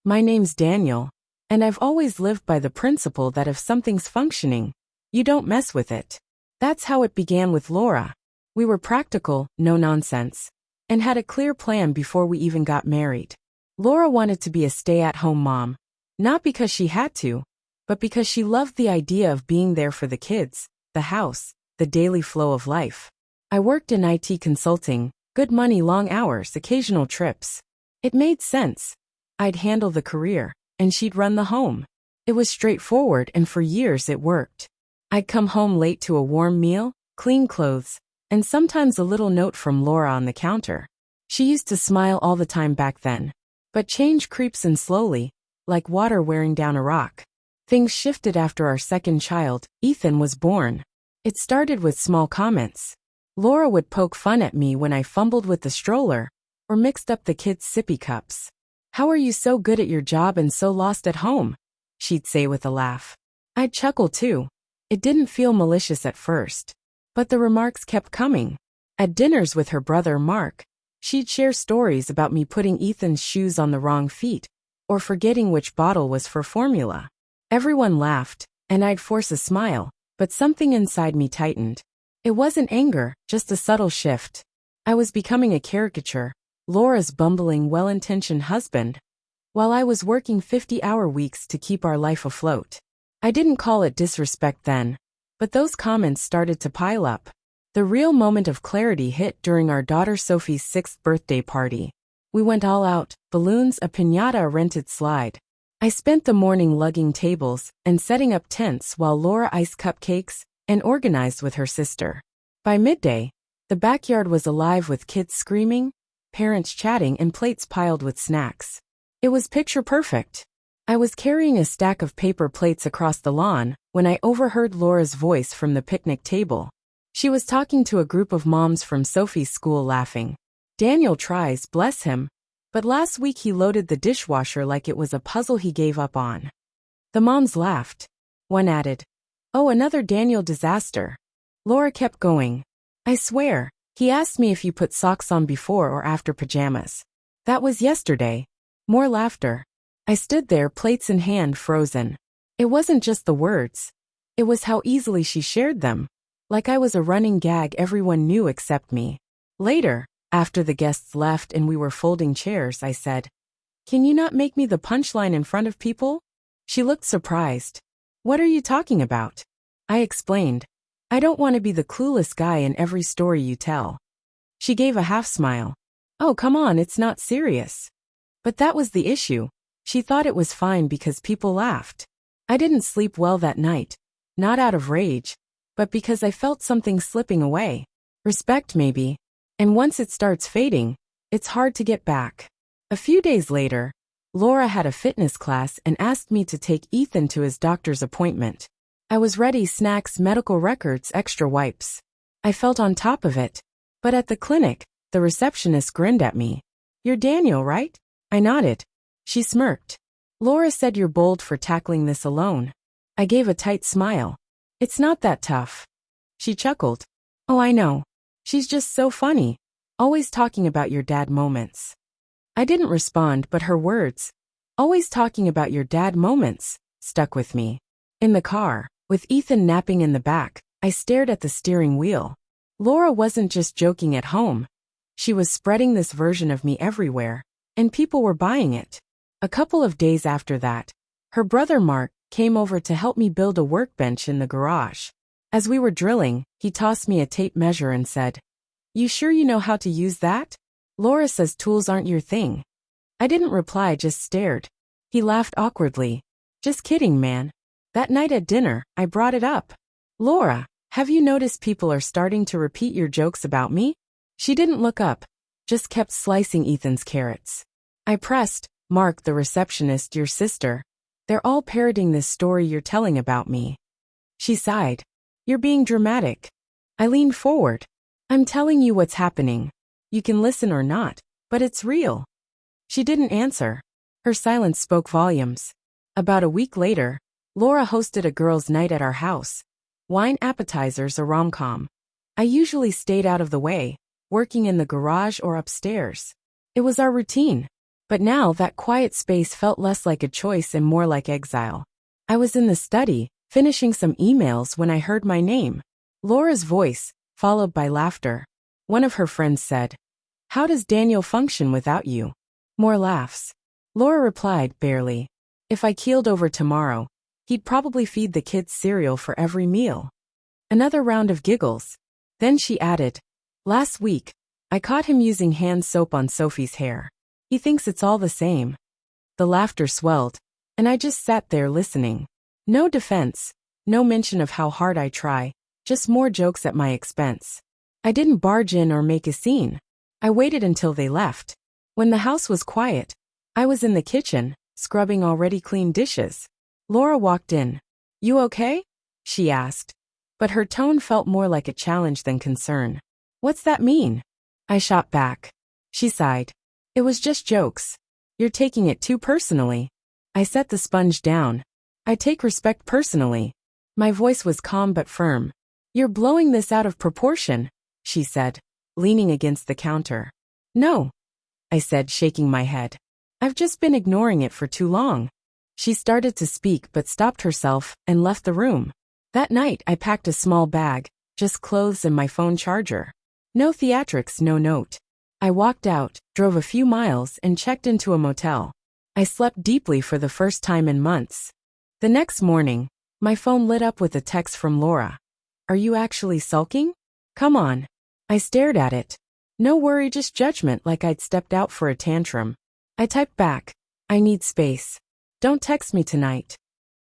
My name's Daniel, and I've always lived by the principle that if something's functioning, you don't mess with it. That's how it began with Laura. We were practical, no nonsense, and had a clear plan before we even got married. Laura wanted to be a stay-at-home mom, not because she had to, but because she loved the idea of being there for the kids, the house, the daily flow of life. I worked in IT consulting, good money, long hours, occasional trips. It made sense. I'd handle the career, and she'd run the home. It was straightforward, and for years it worked. I'd come home late to a warm meal, clean clothes, and sometimes a little note from Laura on the counter. She used to smile all the time back then. But change creeps in slowly, like water wearing down a rock. Things shifted after our second child, Ethan, was born. It started with small comments. Laura would poke fun at me when I fumbled with the stroller, or mixed up the kids' sippy cups. "How are you so good at your job and so lost at home?" she'd say with a laugh. I'd chuckle too. It didn't feel malicious at first. But the remarks kept coming. At dinners with her brother Mark, she'd share stories about me putting Ethan's shoes on the wrong feet, or forgetting which bottle was for formula. Everyone laughed, and I'd force a smile, but something inside me tightened. It wasn't anger, just a subtle shift. I was becoming a caricature, Laura's bumbling, well-intentioned husband, while I was working 50-hour weeks to keep our life afloat. I didn't call it disrespect then, but those comments started to pile up. The real moment of clarity hit during our daughter Sophie's 6th birthday party. We went all out, balloons, a piñata, a rented slide. I spent the morning lugging tables and setting up tents while Laura iced cupcakes and organized with her sister. By midday, the backyard was alive with kids screaming, parents chatting, and plates piled with snacks. It was picture perfect. I was carrying a stack of paper plates across the lawn when I overheard Laura's voice from the picnic table. She was talking to a group of moms from Sophie's school, laughing. "Daniel tries, bless him, but last week he loaded the dishwasher like it was a puzzle he gave up on." The moms laughed. One added, "Oh, another Daniel disaster." Laura kept going. "I swear, he asked me if you put socks on before or after pajamas. That was yesterday." More laughter. I stood there, plates in hand, frozen. It wasn't just the words. It was how easily she shared them. Like I was a running gag everyone knew except me. Later, after the guests left and we were folding chairs, I said, "Can you not make me the punchline in front of people?" She looked surprised. "What are you talking about?" I explained. "I don't want to be the clueless guy in every story you tell." She gave a half smile. "Oh, come on, it's not serious." But that was the issue. She thought it was fine because people laughed. I didn't sleep well that night. Not out of rage, but because I felt something slipping away. Respect, maybe. And once it starts fading, it's hard to get back. A few days later, Laura had a fitness class and asked me to take Ethan to his doctor's appointment. I was ready: snacks, medical records, extra wipes. I felt on top of it. But at the clinic, the receptionist grinned at me. "You're Daniel, right?" I nodded. She smirked. "Laura said you're bold for tackling this alone." I gave a tight smile. "It's not that tough." She chuckled. "Oh, I know. She's just so funny. Always talking about your dad moments." I didn't respond, but her words, "always talking about your dad moments," stuck with me. In the car, with Ethan napping in the back, I stared at the steering wheel. Laura wasn't just joking at home. She was spreading this version of me everywhere, and people were buying it. A couple of days after that, her brother Mark came over to help me build a workbench in the garage. As we were drilling, he tossed me a tape measure and said, "You sure you know how to use that? Laura says tools aren't your thing." I didn't reply, just stared. He laughed awkwardly. "Just kidding, man." That night at dinner, I brought it up. "Laura, have you noticed people are starting to repeat your jokes about me?" She didn't look up, just kept slicing Ethan's carrots. I pressed, "Mark, the receptionist, your sister. They're all parroting this story you're telling about me." She sighed. "You're being dramatic." I leaned forward. "I'm telling you what's happening. You can listen or not, but it's real." She didn't answer. Her silence spoke volumes. About a week later, Laura hosted a girls' night at our house. Wine, appetizers, a rom-com. I usually stayed out of the way, working in the garage or upstairs. It was our routine. But now that quiet space felt less like a choice and more like exile. I was in the study, finishing some emails when I heard my name. Laura's voice, followed by laughter. One of her friends said, "How does Daniel function without you?" More laughs. Laura replied, barely. "If I keeled over tomorrow, he'd probably feed the kids cereal for every meal." Another round of giggles. Then she added, "Last week, I caught him using hand soap on Sophie's hair. He thinks it's all the same." The laughter swelled, and I just sat there listening. No defense, no mention of how hard I try, just more jokes at my expense. I didn't barge in or make a scene. I waited until they left. When the house was quiet, I was in the kitchen, scrubbing already clean dishes. Laura walked in. "You okay?" she asked. But her tone felt more like a challenge than concern. "What's that mean?" I shot back. She sighed. "It was just jokes. You're taking it too personally." I set the sponge down. "I take respect personally." My voice was calm but firm. "You're blowing this out of proportion," she said, leaning against the counter. "No," I said, shaking my head. "I've just been ignoring it for too long." She started to speak but stopped herself and left the room. That night I packed a small bag, just clothes and my phone charger. No theatrics, no note. I walked out, drove a few miles and checked into a motel. I slept deeply for the first time in months. The next morning, my phone lit up with a text from Laura. "Are you actually sulking? Come on." I stared at it. No worry, just judgment, like I'd stepped out for a tantrum. I typed back, "I need space. Don't text me tonight."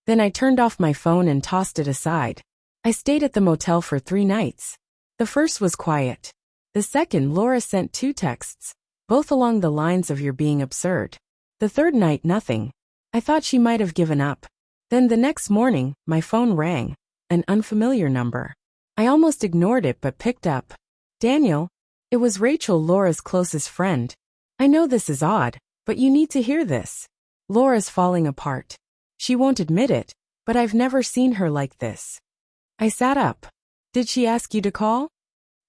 Then I turned off my phone and tossed it aside. I stayed at the motel for 3 nights. The first was quiet. The second, Laura sent 2 texts, both along the lines of "you're being absurd." The third night, nothing. I thought she might have given up. Then the next morning, my phone rang. An unfamiliar number. I almost ignored it but picked up. "Daniel." It was Rachel, Laura's closest friend. "I know this is odd, but you need to hear this. Laura's falling apart. She won't admit it, but I've never seen her like this." I sat up. "Did she ask you to call?"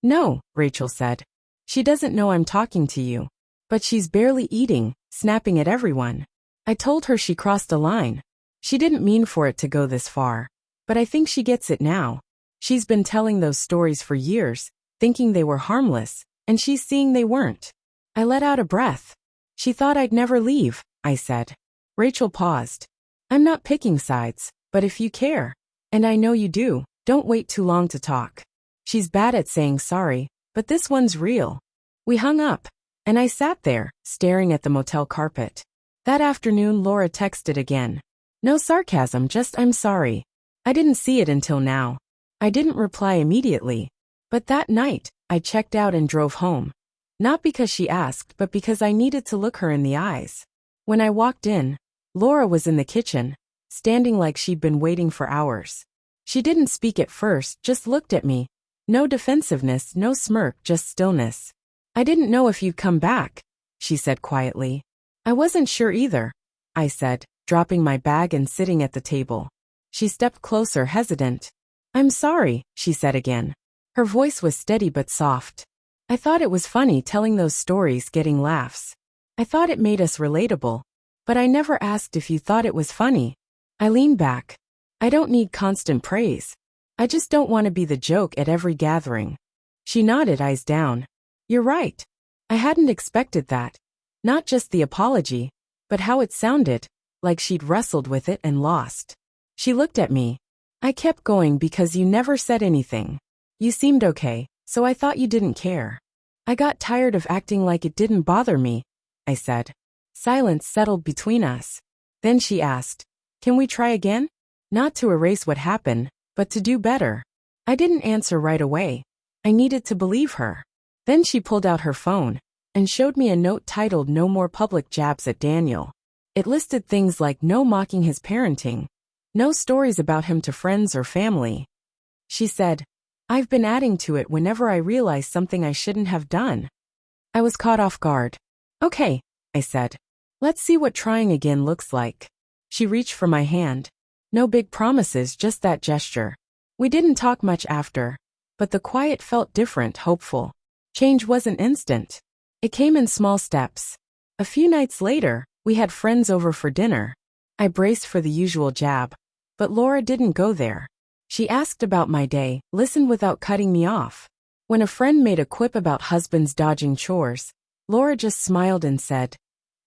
"No," Rachel said. "She doesn't know I'm talking to you. But she's barely eating, snapping at everyone." I told her she crossed a line. She didn't mean for it to go this far. But I think she gets it now. She's been telling those stories for years, thinking they were harmless, and she's seeing they weren't. I let out a breath. "She thought I'd never leave," I said. Rachel paused. "I'm not picking sides, but if you care, and I know you do, don't wait too long to talk. She's bad at saying sorry, but this one's real." We hung up, and I sat there, staring at the motel carpet. That afternoon, Laura texted again. No sarcasm, just "I'm sorry." I didn't see it until now. I didn't reply immediately. But that night, I checked out and drove home. Not because she asked, but because I needed to look her in the eyes. When I walked in, Laura was in the kitchen, standing like she'd been waiting for hours. She didn't speak at first, just looked at me. No defensiveness, no smirk, just stillness. "I didn't know if you'd come back," she said quietly. "I wasn't sure either," I said, dropping my bag and sitting at the table. She stepped closer, hesitant. "I'm sorry," she said again. Her voice was steady but soft. I thought it was funny telling those stories, getting laughs. I thought it made us relatable. But I never asked if you thought it was funny. I leaned back. "I don't need constant praise. I just don't want to be the joke at every gathering." She nodded, eyes down. "You're right. I hadn't expected that. Not just the apology, but how it sounded, like she'd wrestled with it and lost." She looked at me. "I kept going because you never said anything. You seemed okay, so I thought you didn't care." "I got tired of acting like it didn't bother me," I said. Silence settled between us. Then she asked, "Can we try again?" Not to erase what happened, but to do better. I didn't answer right away. I needed to believe her. Then she pulled out her phone and showed me a note titled "No More Public Jabs at Daniel." It listed things like no mocking his parenting, no stories about him to friends or family. She said, "I've been adding to it whenever I realize something I shouldn't have done." I was caught off guard. "Okay," I said. "Let's see what trying again looks like." She reached for my hand. No big promises, just that gesture. We didn't talk much after, but the quiet felt different, hopeful. Change wasn't instant. It came in small steps. A few nights later, we had friends over for dinner. I braced for the usual jab, but Laura didn't go there. She asked about my day, listened without cutting me off. When a friend made a quip about husbands dodging chores, Laura just smiled and said,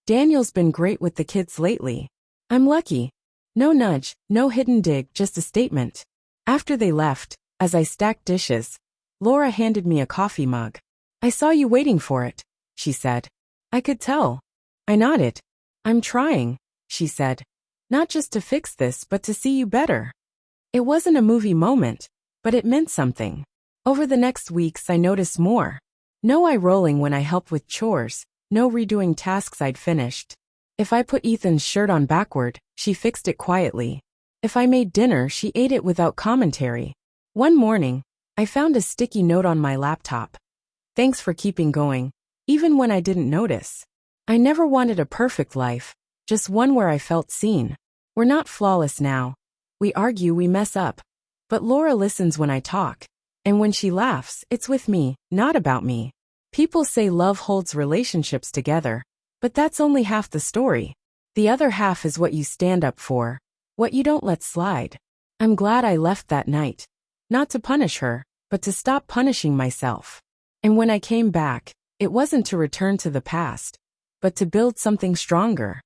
"Daniel's been great with the kids lately." I'm lucky. No nudge, no hidden dig, just a statement. After they left, as I stacked dishes, Laura handed me a coffee mug. "I saw you waiting for it," she said. "I could tell." I nodded. "I'm trying," she said. "Not just to fix this, but to see you better." It wasn't a movie moment, but it meant something. Over the next weeks, I noticed more. No eye rolling when I helped with chores, no redoing tasks I'd finished. If I put Ethan's shirt on backward, she fixed it quietly. If I made dinner, she ate it without commentary. One morning, I found a sticky note on my laptop. "Thanks for keeping going, even when I didn't notice." I never wanted a perfect life, just one where I felt seen. We're not flawless now. We argue, we mess up. But Laura listens when I talk. And when she laughs, it's with me, not about me. People say love holds relationships together, but that's only half the story. The other half is what you stand up for, what you don't let slide. I'm glad I left that night. Not to punish her, but to stop punishing myself. And when I came back, it wasn't to return to the past, but to build something stronger.